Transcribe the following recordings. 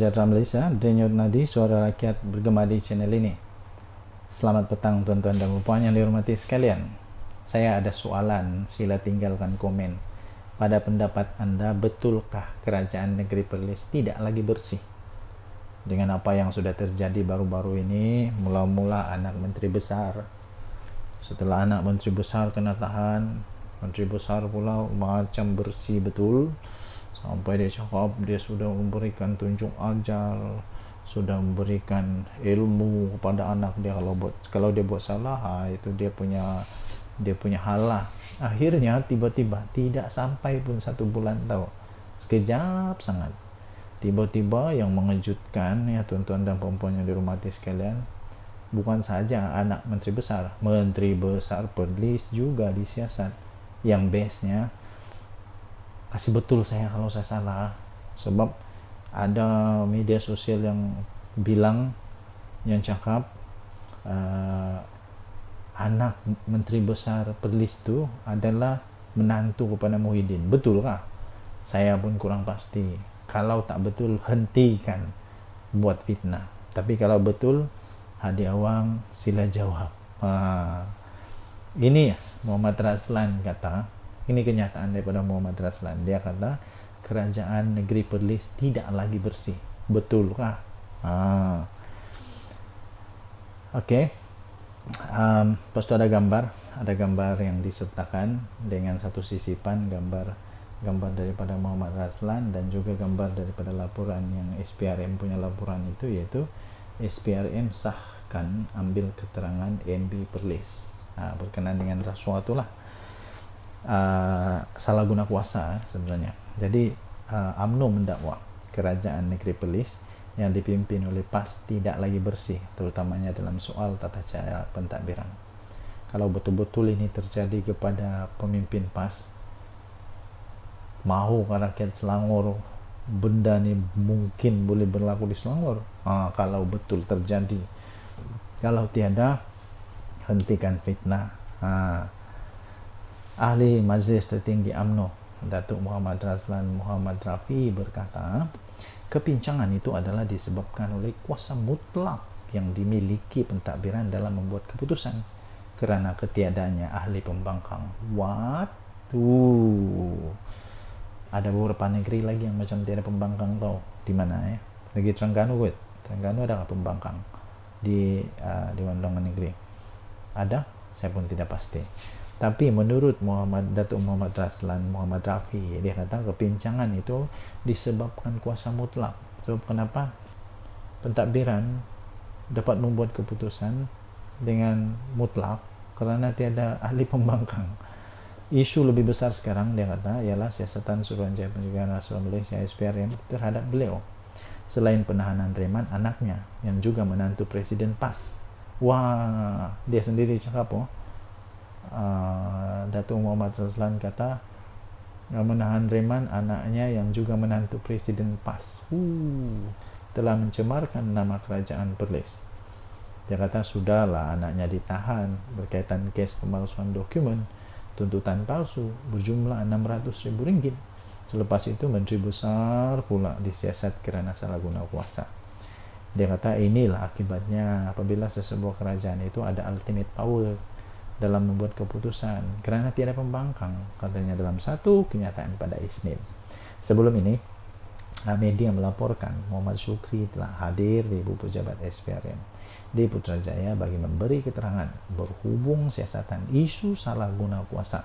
sejahtera Malaysia, Denyut Nadi, suara rakyat bergema di channel ini. Selamat petang tuan-tuan dan puan yang dihormati sekalian. Saya ada soalan, sila tinggalkan komen. Pada pendapat anda, betulkah kerajaan negeri Perlis tidak lagi bersih? Dengan apa yang sudah terjadi baru-baru ini, mula-mula anak menteri besar. Setelah anak menteri besar kena tahan, menteri besar pula macam bersih betul. Sampai dia cakap dia sudah memberikan tunjuk ajar, sudah memberikan ilmu kepada anak dia, kalau dia buat salah, itu dia punya hal lah. Akhirnya tiba-tiba tidak sampai pun 1 bulan tahu, sekejap sangat, tiba-tiba yang mengejutkan ya tuan-tuan dan puan yang dihormati sekalian, bukan saja anak menteri besar Perlis juga disiasat. Yang bestnya, kasih betul saya kalau saya salah, sebab ada media sosial yang bilang, yang cakap anak menteri besar Perlis itu adalah menantu kepada Muhyiddin. Betulkah? Saya pun kurang pasti. Kalau tak betul, hentikan buat fitnah. Tapi kalau betul, Hadi Awang sila jawab. Ini Muhammad Raslan kata, ini kenyataan daripada Muhammad Raslan. Dia kata kerajaan negeri Perlis tidak lagi bersih. Betulkah? Okey. Lepas tu ada gambar yang disertakan dengan satu sisipan gambar daripada Muhammad Raslan dan juga gambar daripada laporan yang SPRM punya laporan itu, iaitu SPRM sahkan ambil keterangan MB Perlis berkenaan dengan rasuah itulah. Salah guna kuasa sebenarnya. Jadi UMNO mendakwa kerajaan negeri Perlis yang dipimpin oleh PAS tidak lagi bersih, terutamanya dalam soal tata cara pentadbiran. Kalau betul-betul ini terjadi kepada pemimpin PAS, mahu rakyat Selangor benda ni mungkin boleh berlaku di Selangor? Kalau betul terjadi. Kalau tiada, hentikan fitnah. Ahli Majlis Tertinggi UMNO Datuk Muhammad Raslan Muhammad Rafi berkata, kepincangan itu adalah disebabkan oleh kuasa mutlak yang dimiliki pentadbiran dalam membuat keputusan kerana ketiadanya ahli pembangkang. What? Ada beberapa negeri lagi yang macam tiada pembangkang tau. Di mana ya? Negeri Terengganu kot. Terengganu ada pembangkang di Dewan Undangan Negeri? Ada? Saya pun tidak pasti. Tapi menurut Datuk Muhammad Raslan Muhammad Rafi, dia kata kepincangan itu disebabkan kuasa mutlak. Sebab kenapa? Pentadbiran dapat membuat keputusan dengan mutlak kerana tiada ahli pembangkang. Isu lebih besar sekarang, dia kata, ialah siasatan Suruhanjaya Pencegahan Rasuah Malaysia SPRM terhadap beliau. Selain penahanan reman anaknya yang juga menantu Presiden PAS. Wah, dia sendiri cakap Datuk Muhammad Raslan kata menahan reman anaknya yang juga menantu Presiden PAS telah mencemarkan nama kerajaan Perlis. Dia kata sudahlah anaknya ditahan berkaitan kes pemalsuan dokumen, tuntutan palsu berjumlah RM600,000. Selepas itu Menteri Besar pula disiasat kerana salah guna kuasa. Dia kata inilah akibatnya apabila sesebuah kerajaan itu ada ultimate power dalam membuat keputusan kerana tiada pembangkang, katanya dalam satu kenyataan pada Isnin. Sebelum ini, media melaporkan Muhammad Syukri telah hadir di ibu pejabat SPRM di Putrajaya bagi memberi keterangan berhubung siasatan isu salah guna kuasa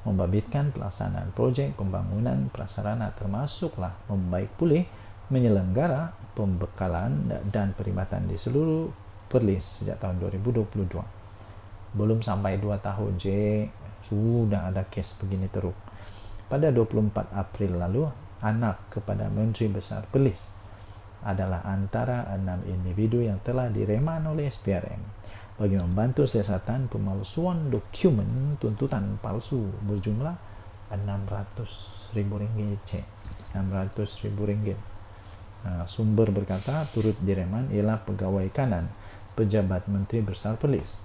membabitkan pelaksanaan projek pembangunan prasarana, termasuklah membaik pulih menyelenggara pembekalan dan perkhidmatan di seluruh Perlis sejak tahun 2022. Belum sampai 2 tahun sudah ada kes begini teruk. Pada 24 April lalu, anak kepada Menteri Besar Perlis adalah antara 6 individu yang telah direman oleh SPRM bagi membantu siasatan pemalsuan dokumen tuntutan palsu berjumlah RM600,000. RM600,000. Sumber berkata turut direman ialah pegawai kanan pejabat Menteri Besar Perlis.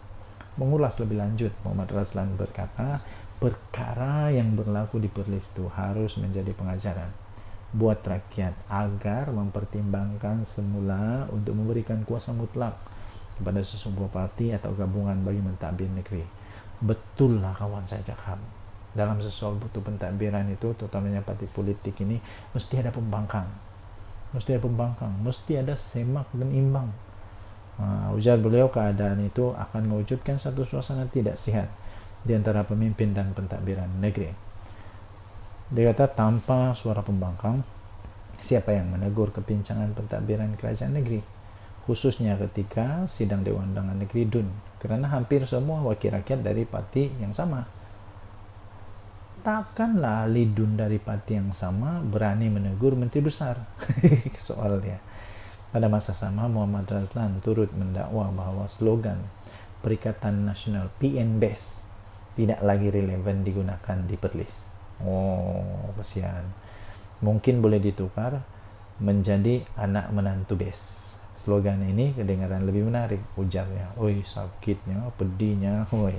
Mengulas lebih lanjut, Muhammad Raslan berkata perkara yang berlaku di Perlis itu harus menjadi pengajaran buat rakyat agar mempertimbangkan semula untuk memberikan kuasa mutlak kepada sesebuah parti atau gabungan bagi mentadbir negeri. Betul lah kawan saya cakap. Dalam sesuatu butuh pentadbiran itu, terutamanya parti politik ini, mesti ada pembangkang. Mesti ada semak dan imbang. Ujar beliau, keadaan itu akan mewujudkan satu suasana tidak sehat di antara pemimpin dan pentadbiran negeri. Dia kata, tanpa suara pembangkang, siapa yang menegur kepincangan pentadbiran kerajaan negeri? Khususnya ketika sidang Dewan Undangan Negeri DUN, karena hampir semua wakil rakyat dari parti yang sama. Takkanlah ahli DUN dari parti yang sama berani menegur menteri besar? Soalnya pada masa sama, Muhammad Razlan turut mendakwa bahwa slogan Perikatan Nasional PN-BES tidak lagi relevan digunakan di Perlis. Oh, kasihan. Mungkin boleh ditukar menjadi anak menantu BES. Slogan ini kedengaran lebih menarik, ujarnya. Oi, sakitnya, pedihnya. Oi,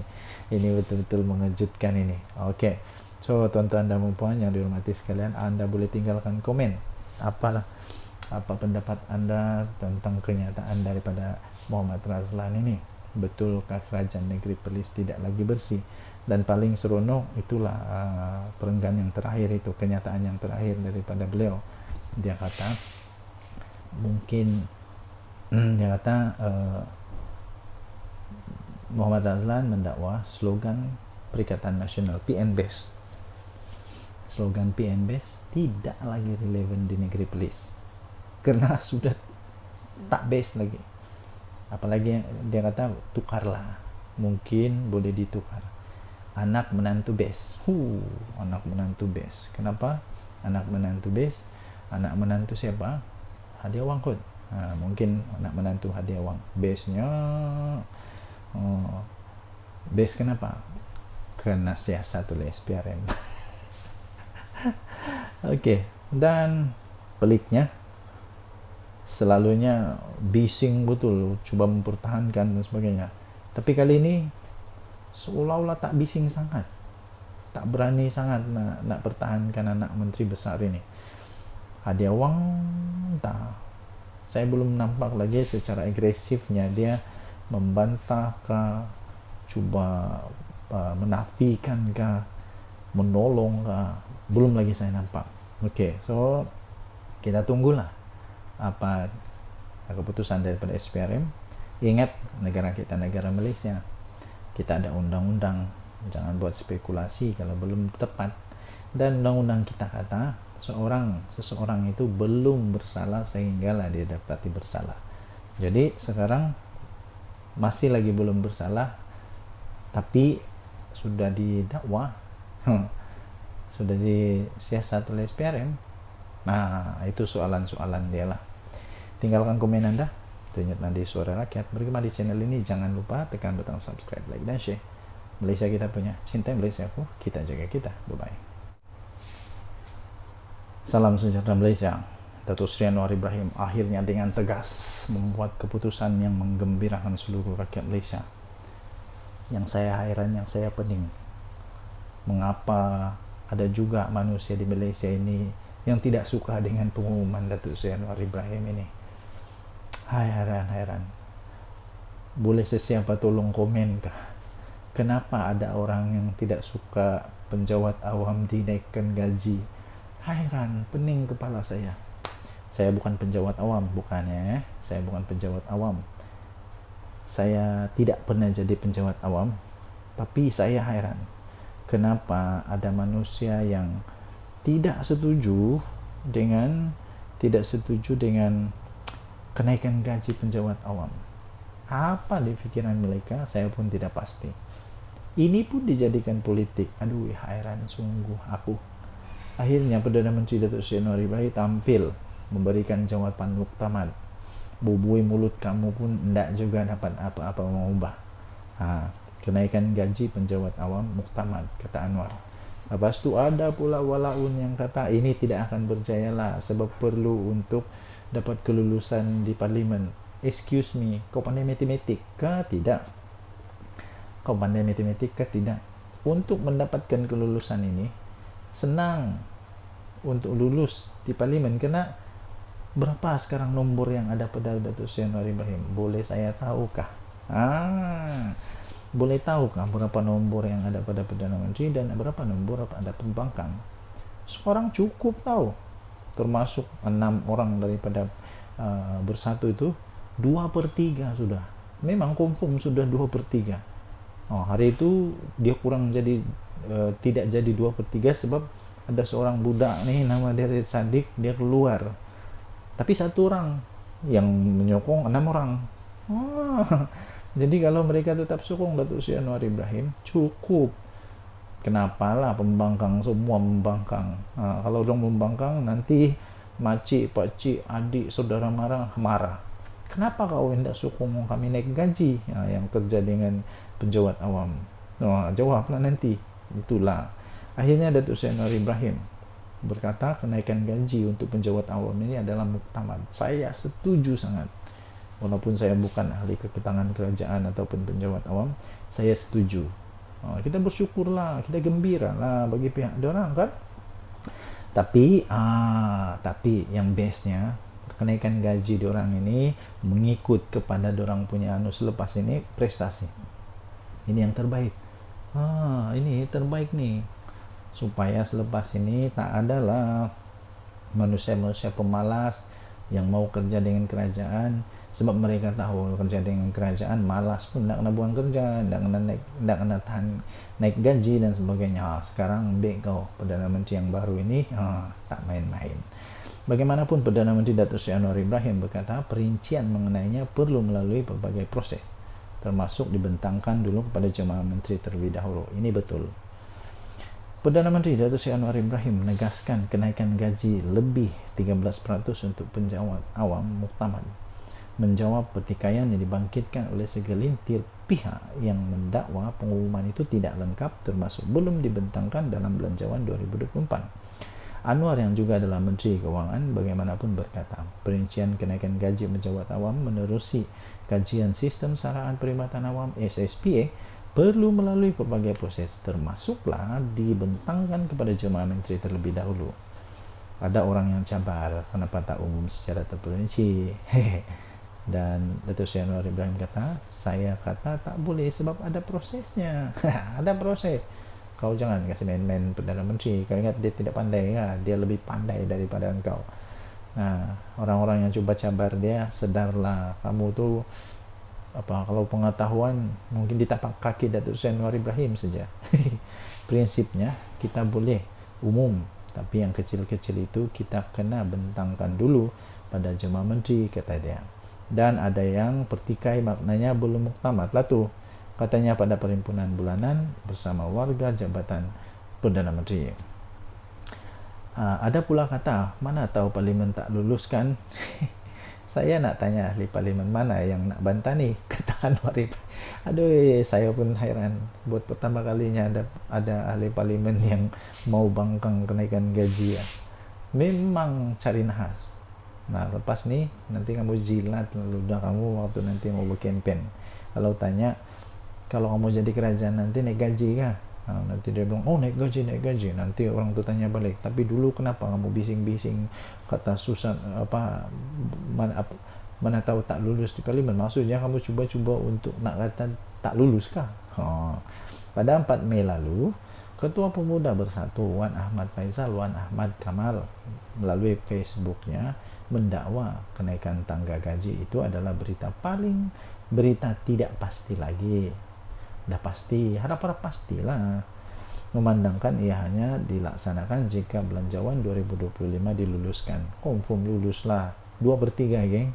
ini betul-betul mengejutkan ini. Oke. So, tuan-tuan dan puan yang dihormati sekalian, Anda boleh tinggalkan komen. Apa pendapat Anda tentang kenyataan daripada Muhammad Razlan ini? Betulkah kerajaan negeri Perlis tidak lagi bersih? Dan paling seronok itulah perenggan yang terakhir itu, kenyataan yang terakhir daripada beliau. Dia kata Muhammad Razlan mendakwa slogan Perikatan Nasional PN-BES. Slogan PN-BES tidak lagi relevan di negeri Perlis karena sudah tak best lagi. Apalagi dia kata tukarlah, mungkin boleh ditukar. Anak menantu BES. Anak menantu BES. Kenapa anak menantu BES? Anak menantu siapa? Hadiah Wang kot. Mungkin anak menantu Hadiah Wang. BES-nya BES kenapa? Kena siasat oleh SPRM. Oke. Dan peliknya, selalunya bising betul, coba mempertahankan dan sebagainya. Tapi kali ini seolah-olah tak bising sangat, tak berani sangat nak pertahankan anak menteri besar ini. Hadiah Wang, saya belum nampak lagi secara agresifnya dia membantah kah, coba menafikan kah, menolong kah, belum lagi saya nampak. Oke, so kita tunggulah apa keputusan daripada SPRM. Ingat, negara kita negara Malaysia, kita ada undang-undang, jangan buat spekulasi kalau belum tepat. Dan undang-undang kita kata seseorang itu belum bersalah sehinggalah dia dapati bersalah. Jadi sekarang masih lagi belum bersalah, tapi sudah didakwa, sudah disiasat oleh SPRM. Nah, itu soalan-soalan dia lah. Tinggalkan komen Anda. Ternyata nanti Suara Rakyat. Bergema di channel ini, jangan lupa tekan butang subscribe, like, dan share. Malaysia kita punya, cinta Malaysia aku, kita jaga kita. Bye-bye. Salam sejahtera Malaysia. Datuk Seri Anwar Ibrahim akhirnya dengan tegas membuat keputusan yang menggembirakan seluruh rakyat Malaysia. Yang saya heran, yang saya pening, mengapa ada juga manusia di Malaysia ini yang tidak suka dengan pengumuman Datuk Seri Anwar Ibrahim ini. Heran. Boleh sesiapa tolong komen kah? Kenapa ada orang yang tidak suka penjawat awam dinaikkan gaji? Heran, pening kepala saya. Saya bukan penjawat awam, bukannya. Saya bukan penjawat awam. Saya tidak pernah jadi penjawat awam, tapi saya heran. Kenapa ada manusia yang tidak setuju dengan kenaikan gaji penjawat awam? Apa di pikiran mereka? Saya pun tidak pasti. Ini pun dijadikan politik. Aduh, heran sungguh aku. Akhirnya Perdana Menteri Datuk Seri Anwar Ibrahim tampil memberikan jawapan muktamad. Bubui mulut kamu pun tidak juga dapat apa-apa mengubah. Kenaikan gaji penjawat awam muktamad, kata Anwar. Lepas tu ada pula walaun yang kata ini tidak akan berjaya lah sebab perlu untuk dapat kelulusan di parlimen. Excuse me, kau pandai matematik kah? Tidak. Kau pandai matematik kah? Tidak. Untuk mendapatkan kelulusan ini senang. untuk lulus di parlimen. Kena berapa sekarang nombor yang ada pada Datuk Seri Anwar Ibrahim? Boleh saya tahukah? Boleh tahukah berapa nombor yang ada pada Perdana Menteri dan berapa nombor ada pembangkang? Sekarang cukup tahu, termasuk 6 orang daripada Bersatu itu 2/3 sudah. Memang confirm sudah 2/3. Hari itu dia kurang jadi tidak jadi 2/3 sebab ada seorang budak nih nama dia Sadik, dia keluar. Tapi 1 orang yang menyokong 6 orang. Jadi kalau mereka tetap sokong Datuk Seri Anwar Ibrahim, cukup. Kenapalah pembangkang semua membangkang? Kalau orang membangkang nanti makcik, pakcik, adik, saudara marah. Kenapa kau hendak sokong kami naik gaji? Yang terjadi dengan pejabat awam. Jawablah nanti. Itulah. Akhirnya Datuk Seri Anwar Ibrahim berkata kenaikan gaji untuk pejabat awam ini adalah muktamad. Saya setuju sangat. Walaupun saya bukan ahli keketangan kerajaan ataupun pejabat awam, saya setuju. Kita bersyukurlah, kita gembiralah bagi pihak diorang kan. Tapi yang bestnya kenaikan gaji diorang ini mengikut kepada diorang punya selepas ini prestasi. Ini yang terbaik. Ini terbaik nih. Supaya selepas ini tak adalah manusia-manusia pemalas yang mau kerja dengan kerajaan, sebab mereka tahu kerja dengan kerajaan malas pun, nak kena buang kerja, nak kena tahan naik gaji dan sebagainya. Sekarang ambil kau Perdana Menteri yang baru ini, tak main-main. Bagaimanapun Perdana Menteri Datuk Seri Anwar Ibrahim berkata perincian mengenainya perlu melalui berbagai proses, termasuk dibentangkan dulu kepada jemaah menteri terlebih dahulu. Ini betul. Perdana Menteri Datuk Seri Anwar Ibrahim menegaskan kenaikan gaji lebih 13% untuk pejabat awam muktamad, menjawab pertikaian yang dibangkitkan oleh segelintir pihak yang mendakwa pengumuman itu tidak lengkap termasuk belum dibentangkan dalam belanjawan 2024. Anwar yang juga adalah Menteri Keuangan bagaimanapun berkata, perincian kenaikan gaji pejabat awam menerusi kajian sistem saraan perkhidmatan awam SSPA perlu melalui berbagai proses, termasuklah dibentangkan kepada jemaah menteri terlebih dahulu. Ada orang yang cabar, kenapa tak umum secara terperinci? Dan Datuk Seri Anwar Ibrahim kata, saya kata tak boleh sebab ada prosesnya. Ada proses. Kau jangan kasih main-main Perdana Menteri. Kau ingat dia tidak pandai kan? Dia lebih pandai daripada engkau. Orang-orang yang cuba cabar dia, sedarlah kamu tuh kalau pengetahuan mungkin di tapak kaki Datuk Seri Anwar Ibrahim saja. Prinsipnya kita boleh umum, tapi yang kecil-kecil itu kita kena bentangkan dulu pada jemaah menteri, kata dia. Dan ada yang pertikai maknanya belum muktamad lah tuh, katanya pada perhimpunan bulanan bersama warga jabatan Perdana Menteri. Ada pula kata, mana tahu parlimen tak luluskan. Saya nak tanya ahli parlimen mana yang nak bantah ni, kata Anwar Ibrahim. Aduh, saya pun heran. Buat pertama kalinya ada ahli parlimen yang mau bangkang kenaikan gaji ya. Memang cari nahas. Lepas ni nanti kamu jilat ludah kamu waktu nanti mau berkempen. Kalau tanya, kalau kamu jadi kerajaan nanti naik gaji kah? Nanti dia bilang, naik gaji. Nanti orang tu tanya balik, tapi dulu kenapa kamu bising-bising kata susah mana tahu tak lulus di parlimen? Maksudnya kamu cuba-cuba untuk nak kata tak lulus kah? Pada 4 Mei lalu, Ketua Pemuda Bersatu Wan Ahmad Faisal Wan Ahmad Kamal melalui Facebooknya mendakwa kenaikan tangga gaji itu adalah berita tidak pasti lagi. Dah pasti, harap-harap pastilah. Memandangkan ia hanya dilaksanakan jika belanjawan 2025 diluluskan. Confirm lulus lah, 2/3 geng.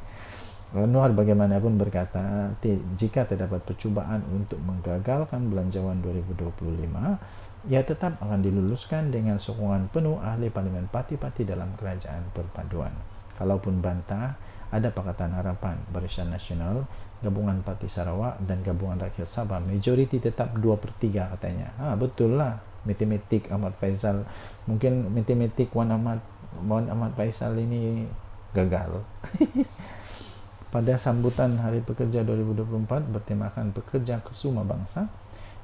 Anwar bagaimanapun berkata, jika terdapat percubaan untuk menggagalkan belanjawan 2025, ia tetap akan diluluskan dengan sokongan penuh ahli parlimen parti-parti dalam kerajaan perpaduan. Kalaupun bantah, ada Pakatan Harapan, Barisan Nasional, Gabungan Parti Sarawak dan Gabungan Rakyat Sabah. Majoriti tetap 2/3 katanya. Betul lah. Matematik Ahmad Faisal, mungkin matematik Wan Ahmad Faisal ini gagal. Pada sambutan Hari Pekerja 2024 bertemakan Pekerja Kesuma Bangsa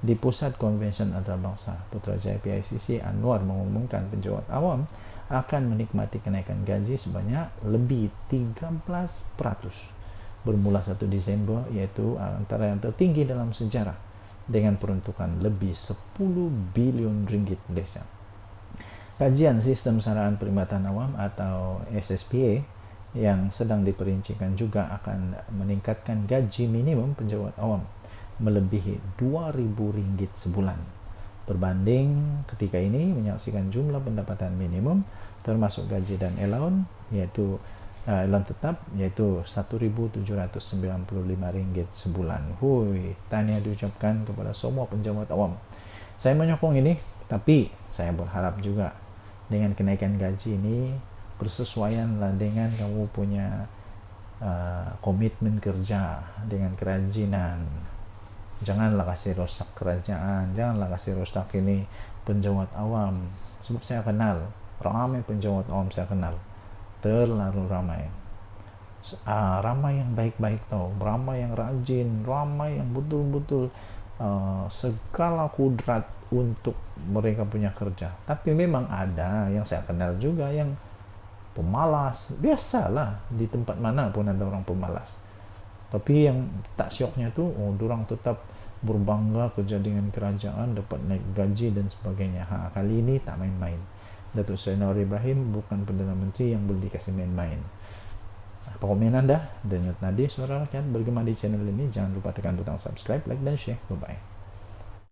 di Pusat Konvensyen Antarabangsa Putrajaya PICC, Anwar mengumumkan pejabat awam akan menikmati kenaikan gaji sebanyak lebih 13%. Bermula 1 Desember, yaitu antara yang tertinggi dalam sejarah dengan peruntukan lebih 10 bilion ringgit Malaysia. Kajian Sistem Saraan Perkhidmatan Awam atau SSPA yang sedang diperincikan juga akan meningkatkan gaji minimum penjawat awam melebihi RM2,000 sebulan. Berbanding ketika ini menyaksikan jumlah pendapatan minimum termasuk gaji dan allowance, yaitu allowance tetap, yaitu RM1,795 sebulan. Hui, tahniah diucapkan kepada semua penjawat awam. Saya menyokong ini, tapi saya berharap juga dengan kenaikan gaji ini bersesuaianlah dengan kamu punya komitmen kerja dengan kerajinan. Janganlah kasih rosak kerajaan, janganlah kasih rosak ini penjawat awam. Sebab saya kenal ramai penjawat awam, saya kenal terlalu ramai. Ramai yang baik-baik tau, ramai yang rajin, ramai yang betul-betul segala kudrat untuk mereka punya kerja. Tapi memang ada yang saya kenal juga yang pemalas. Biasalah, di tempat mana pun ada orang pemalas. Tapi yang tak syoknya tuh, orang tetap berbangga kerja dengan kerajaan, dapat naik gaji dan sebagainya. Kali ini tak main-main. Datuk Seri Anwar Ibrahim bukan Perdana Menteri yang boleh dikasih main-main. Apa komen anda? Denyut nadi suara rakyat bergema di channel ini. Jangan lupa tekan butang subscribe, like dan share. Bye-bye.